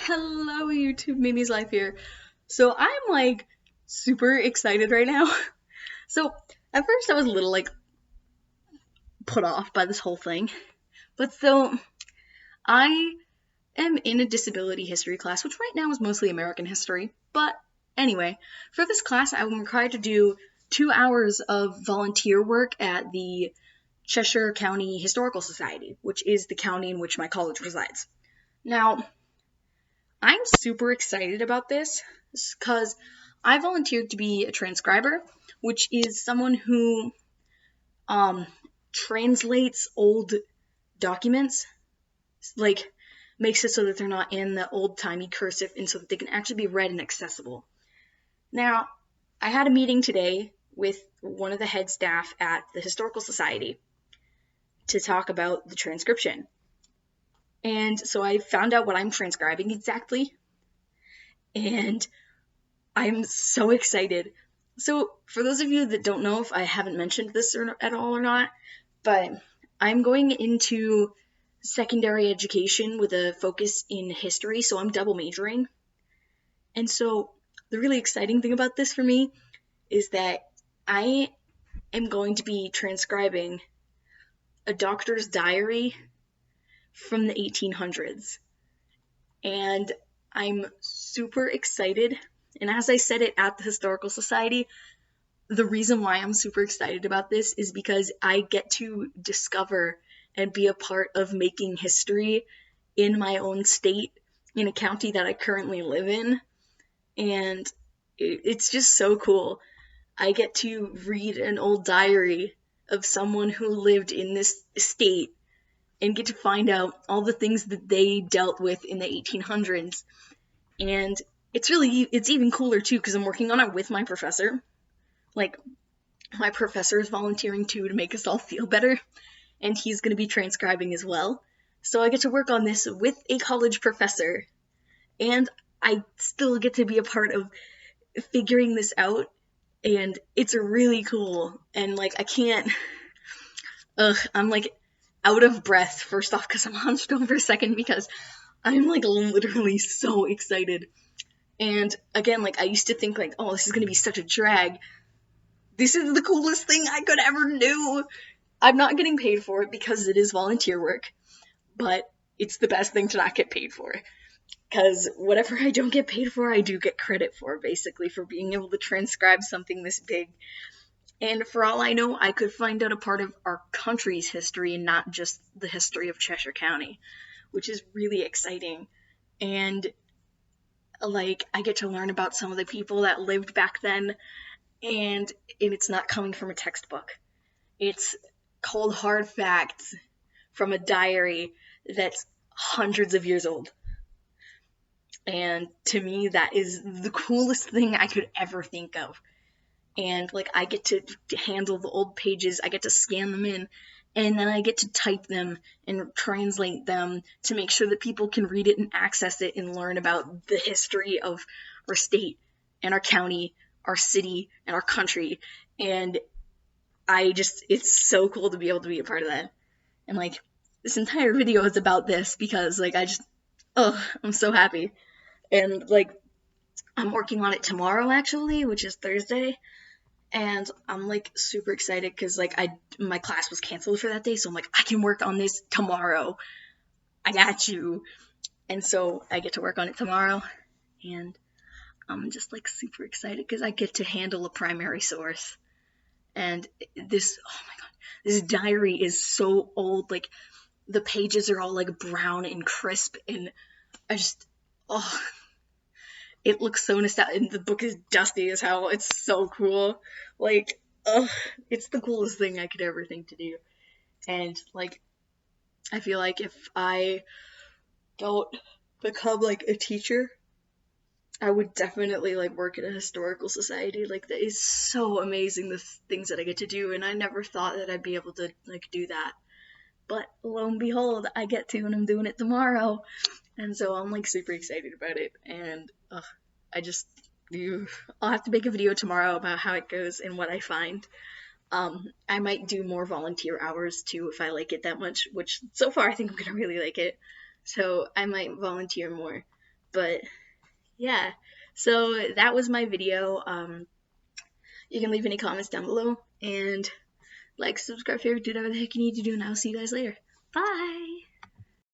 Hello YouTube, Mimi's Life here. So I'm like super excited right now. So at first I was a little like put off by this whole thing. But so I am in a disability history class, which right now is mostly American history. But anyway, for this class I'm required to do 2 hours of volunteer work at the Cheshire County Historical Society, which is the county in which my college resides. Now, I'm super excited about this because I volunteered to be a transcriber, which is someone who um, translates old documents, like makes it so that they're not in the old-timey cursive and so that they can actually be read and accessible. Now, I had a meeting today with one of the head staff at the Historical Society to talk about the transcription. And so I found out what I'm transcribing exactly, and I'm so excited. So, for those of you that don't know if I haven't mentioned this at all or not, but I'm going into secondary education with a focus in history, so I'm double majoring. And so, the really exciting thing about this for me is that I am going to be transcribing a doctor's diary from the 1800s. And I'm super excited. And as I said it at the Historical Society, the reason why I'm super excited about this is because I get to discover and be a part of making history in my own state, in a county that I currently live in. And it's just so cool. I get to read an old diary of someone who lived in this state and get to find out all the things that they dealt with in the 1800s. And it's even cooler too because I'm working on it with my professor. Like, my professor is volunteering too to make us all feel better, and he's going to be transcribing as well. So I get to work on this with a college professor, and I still get to be a part of figuring this out, and it's really cool. And like, I can't, I'm like out of breath, first off, because I'm hunched over, second, because I'm like literally so excited. And again, like, I used to think like, oh, this is going to be such a drag. This is the coolest thing I could ever do. I'm not getting paid for it because it is volunteer work, but it's the best thing to not get paid for. Because whatever I don't get paid for, I do get credit for, basically, for being able to transcribe something this big. And for all I know, I could find out a part of our country's history and not just the history of Cheshire County, which is really exciting. And like, I get to learn about some of the people that lived back then, and it's not coming from a textbook. It's cold hard facts from a diary that's hundreds of years old. And to me, that is the coolest thing I could ever think of. And like, I get to handle the old pages, I get to scan them in, and then I get to type them and translate them to make sure that people can read it and access it and learn about the history of our state and our county, our city, and our country. And it's so cool to be able to be a part of that. And like, this entire video is about this because like, I'm so happy. And like, I'm working on it tomorrow actually, which is Thursday. And I'm like super excited because like, my class was canceled for that day, so I'm like, I can work on this tomorrow. I got you. And so I get to work on it tomorrow, and I'm just like super excited because I get to handle a primary source. And oh my god, this diary is so old. Like, the pages are all like brown and crisp, and I just, oh, it looks so nostalgic, and the book is dusty as hell. It's so cool. Like, it's the coolest thing I could ever think to do. And like, I feel like if I don't become like a teacher, I would definitely like work at a historical society. Like, that is so amazing, the things that I get to do, and I never thought that I'd be able to like do that. But lo and behold, I get to, and I'm doing it tomorrow. And so I'm like super excited about it. And I'll have to make a video tomorrow about how it goes and what I find. I might do more volunteer hours too if I like it that much, which so far I think I'm gonna really like it. So I might volunteer more. But yeah, so that was my video. You can leave any comments down below, and like, subscribe, favorite, do whatever the heck you need to do, and I'll see you guys later. Bye!